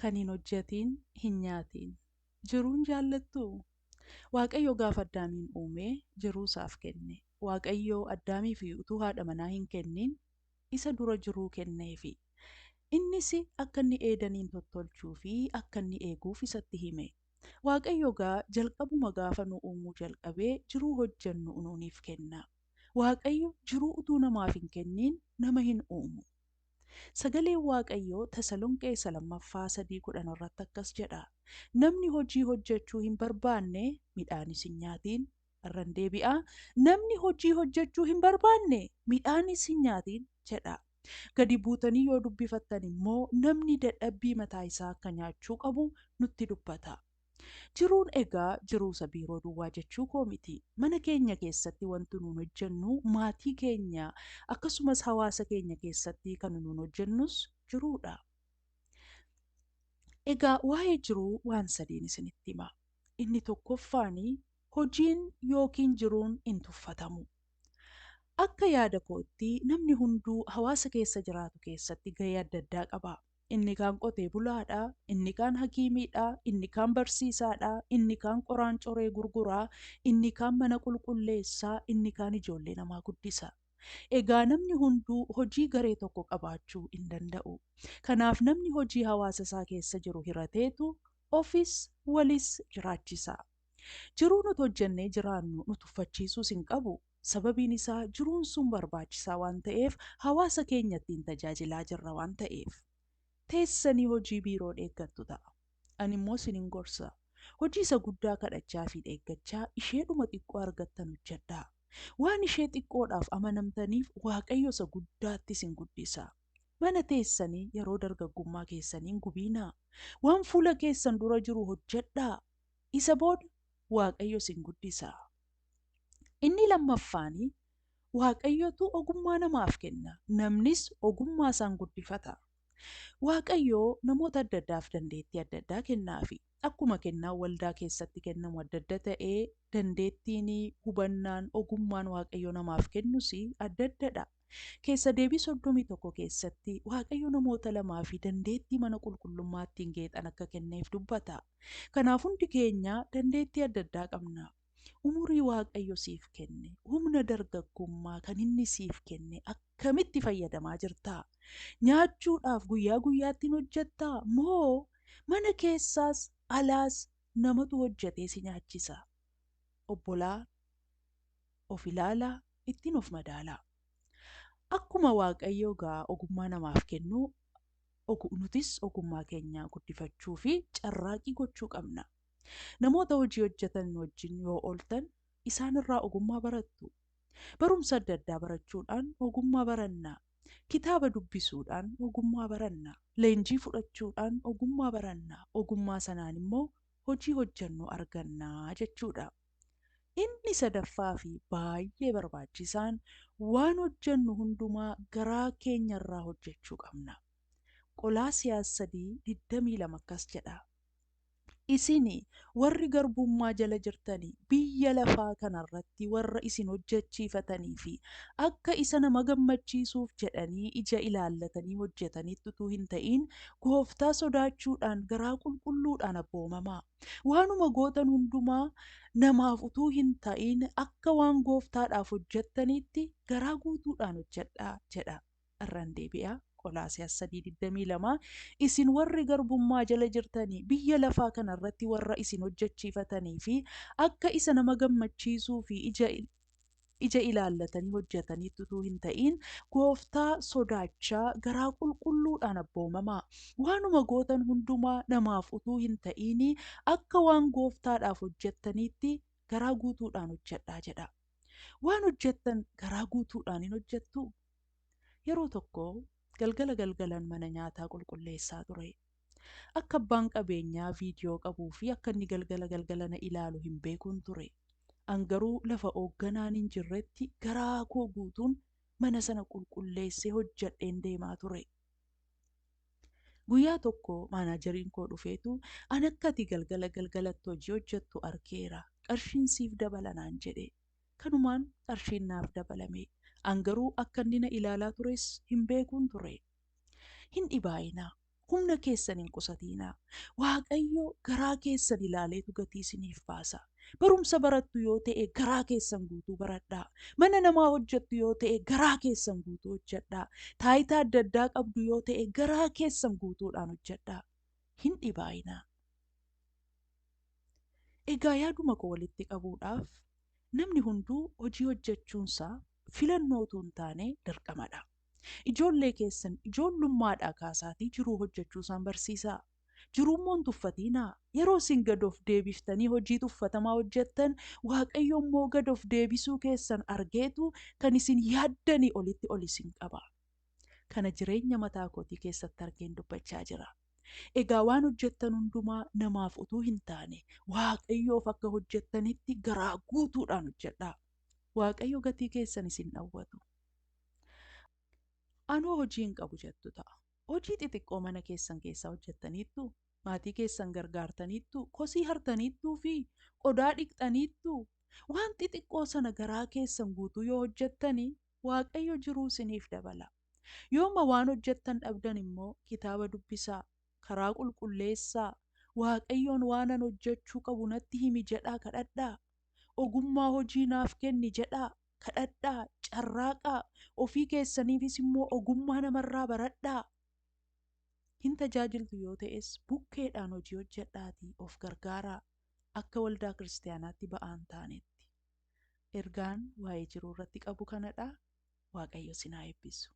kan hin hojjetiin hin nyaatiin. Jiruun jaallattu. Waaqayyo gaafa Addaamiin uume jiruu isaaf kenne. Waaqayyo Addaamiif utuu haadha manaa hin kennin isa dura jiruu kenneefi. Innis akka inni eedaniin tottolchuu fi akka inni eeguuf isatti hime. Waaqayyo jalqabuma gaafa nu uumuu jalqabee jiruu hojjennu nuuniif kenna. Waaqayyo jiruu utuu namaaf hin kennin nama hin uumu. Sagaleen Waaqayyoo Tasalonqee 2:3-10 irratti akkas jedha. Namni hojii hojjechuu hin barbaanne midhaanis hin nyaatiin. Irran deebi'aa. Namni hojii hojjechuu hin barbaanne midhaanis hin nyaatiin jedha. Gadi buutanii yoo dubbifattan immoo namni dadhabbii mataa isaa akka nyaachuu qabu nutti dubbata. Jiruun egaa jiruusa biiroo duwwaa jechuu koo miti. Mana keenya keessatti wanti nuun hojjennu maatii keenya akkasumas hawaasa keenya keessatti kan nuun hojjennus jiruudha. Egaa waa'ee jiruu waan sadiin isinitti hima. Inni tokkoffaanii hojiin yookiin jiruun hin tuffatamu. Akka yaada kootti namni hunduu hawaasa keessa jiraatu keessatti gahee adda addaa qaba. Inni kaan qotee bulaadha, inni kaan hakiimiidha, inni kaan barsiisaadha, inni kaan qoraan coree gurguraa, inni kaan mana qulqulleessaa, inni kaan ijoollee namaa guddisa. Egaa namni hunduu hojii garee tokko qabaachuu hin danda'u. Kanaaf namni hojii hawaasa isaa keessa jiru hirateetu ofis walis jiraachisa. Jiruu nuti hojjennee jiraannu nu tuffachiisuus hin qabu. Sababiin isaa jiruun sun barbaachisaa waan ta'eef hawaasa keenya ittiin tajaajilaa jirra waan ta'eef. Teessanii hojii biiroo eeggattu ta'a. Ani immoo isinin gorsa. Hojii isa guddaa kadhachaa fi eeggachaa isheedhuma xiqqoo argattan hojjedhaa. Waan ishee xiqqoodhaaf amanamtaniif Waaqayyo isa guddaatti isin guddisa. Mana teessanii yeroo dargaggummaa keessaniin gubiinaa. Waan fuula keessan dura jiru hojjedhaa. Isa booda Waaqayyo isin guddisa. Inni lammaffaanii Waaqayyotu ogummaa namaaf kenna. Namnis ogummaa isaan guddifata. Waaqayyoo namoota adda addaaf dandeettii adda addaa kennaafi. Akkuma kennaa waldaa keessatti kennamu adda adda ta'ee dandeettiin hubannaan ogummaan Waaqayyo namaaf kennus adda addadha. Keessa deebii 31 keessatti Waaqayyo namoota lamaa fi dandeettii mana qulqullummaattiin geexan akka kenneef dubbata. Kanaaf hundi keenya dandeettii adda addaa qabna. Umurii Waaqayyo siif kenne, humna dargaggummaa kan inni siif kenne akkamitti fayyadamaa jirtaa? Nyaachuudhaaf guyyaa guyyaatti hojjettaa moo mana keessaas alaas namatu hojjetee si nyaachisa? Obbolaa, of ilaalaa, ittiin of madaalaa. Akkuma Waaqayyo ogummaa namaaf kennu, nutis ogummaa keenya guddifachuu fi carraaqii gochuu qabna. Namoota hojii hojjetan wajjin yoo ooltan isaan irraa ogummaa barattu. Barumsa adda addaa barachuudhaan ogummaa baranna. Kitaaba dubbisuudhaan ogummaa baranna. Leenjii fudhachuudhaan ogummaa baranna. Ogummaa sanaan immoo hojii hojjennu argannaa jechuudha. Inni sadaffaa fi baay'ee barbaachisaan waan hojjennu hundumaa garaa keenya irraa hojjechuu qabna. Qolaasiyaas 3:22 akkas jedha. Isin warri garbummaa jala jirtanii biyya lafaa kanarratti warra isin hojjechiifatanii fi akka isa nama gammachiisuuf jedhanii ija ilaallatanii hojjetanitti utuu hin ta'in Gooftaa sodaachuudhaan garaa qulqulluudhaan abboomamaa. Waanuma gootan hundumaa namaaf utuu hin ta'in akka waan Gooftaadhaaf hojjettanitti garaa guutuudhaan hojjedhaa jedha. Irraan deebi'aa. Qolaasiyaas 3:22 isin warri garbummaa jala jirtanii biyya lafaa kanarratti warra isin hojjechiifatanii fi akka isa nama gammachiisuu fi ija ilaallatanii hojjetanitti utuu hin ta'in Gooftaa sodaachaa garaa qulqulluudhaan abboomamaa. Waanuma gootan hundumaa namaaf utuu hin ta'in akka waan Gooftaadhaaf hojjettanitti garaa guutuudhaan hojjedhaa jedha. Waan hojjettan garaa guutuudhaan hin hojjettu? Yeroo tokko galgalan mana nyaataa qulqulleessaa ture. Akka abbaan qabeenyaa viidiyoo qabuu fi akka inni galgala na ilaalu hin beekuun ture. Angaruu lafa hoogganaan hin jirretti garaa koo guutuun mana sana qulqulleessee hojjedheen deemaa ture. Guyyaa tokko maanaajeriin koo dhufeetu an akka ati galgalatti hojii hojjettu argeera. Qarshiin siif dabalanaan jedhe. Kanumaan qarshiin naaf dabalame. Angaruu akka inni na ilaalaa tures hin beekuun ture. Hin dhibaayinaa. humna keessan hin qusatinaa. Waaqayyo garaa keessan ilaaleetu gatii isiniif baasa. Barumsa barattu yoo ta'e garaa keessan guutuu baradhaa. Mana namaa hojjettu yoo ta'e garaa keessan guutuu hojjedhaa. Taayitaa adda addaa qabdu yoo ta'e garaa keessan guutuudhaan hojjedhaa. Hin dhibaayinaa. Egaa yaaduma koo walitti qabuudhaaf namni hunduu hojii hojjechuunsaa filannootu hin taane dirqamadha. Ijoollee keessan ijoollummaadhaa kaasaatii jiruu hojjechuusaan barsiisaa. Jiruummoo hin tuffatinaa. Yeroo isin gad of deebiftanii hojii tuffatamaa hojjettan Waaqayyo immoo gad of deebisuu keessan argeetu kan isin yaaddanii olitti ol isin qaba. Kana jireenya mataa kootii keessatti argeen dubbachaa jira. Egaa waan hojjettan hundumaa namaaf utuu hin taane Waaqayyoof akka hojjettanitti garaa guutuudhaan hojjedhaa. Waaqayyo gatii keessan isin dhawwatu. Anoo hojii hin qabu jettu ta'a. Hojii xixiqqoo mana keessan keessaa hojjettaniittu, maatii keessan gargaartaniittu, kosii hartaniittuu fi qodaa dhiqxaniittu, waan xixiqqoo sana garaa keessan guutuu yoo hojjettanii Waaqayyo jiruu isiniif dabala. Yooma waan hojjettan dhabdan immoo kitaaba dubbisaa, karaa qulqulleessaa, Waaqayyoon waanan hojjechuu qabu natti himi jedhaa kadhadhaa. Ogummaa hojii naaf kenni jedhaa kadhadhaa, carraaqaa, ofii keessaniifis immoo ogummaa namarraa baradhaa. Hin tajaajiltu yoo ta'es bukkeedhaan hojii hojjedhaatii of gargaaraa. Akka waldaa kiristaanaatti ba'aan taanetti. Ergaan waa'ee jiruu irratti qabu kanadha. Waaqayyo isin haa eebbisu.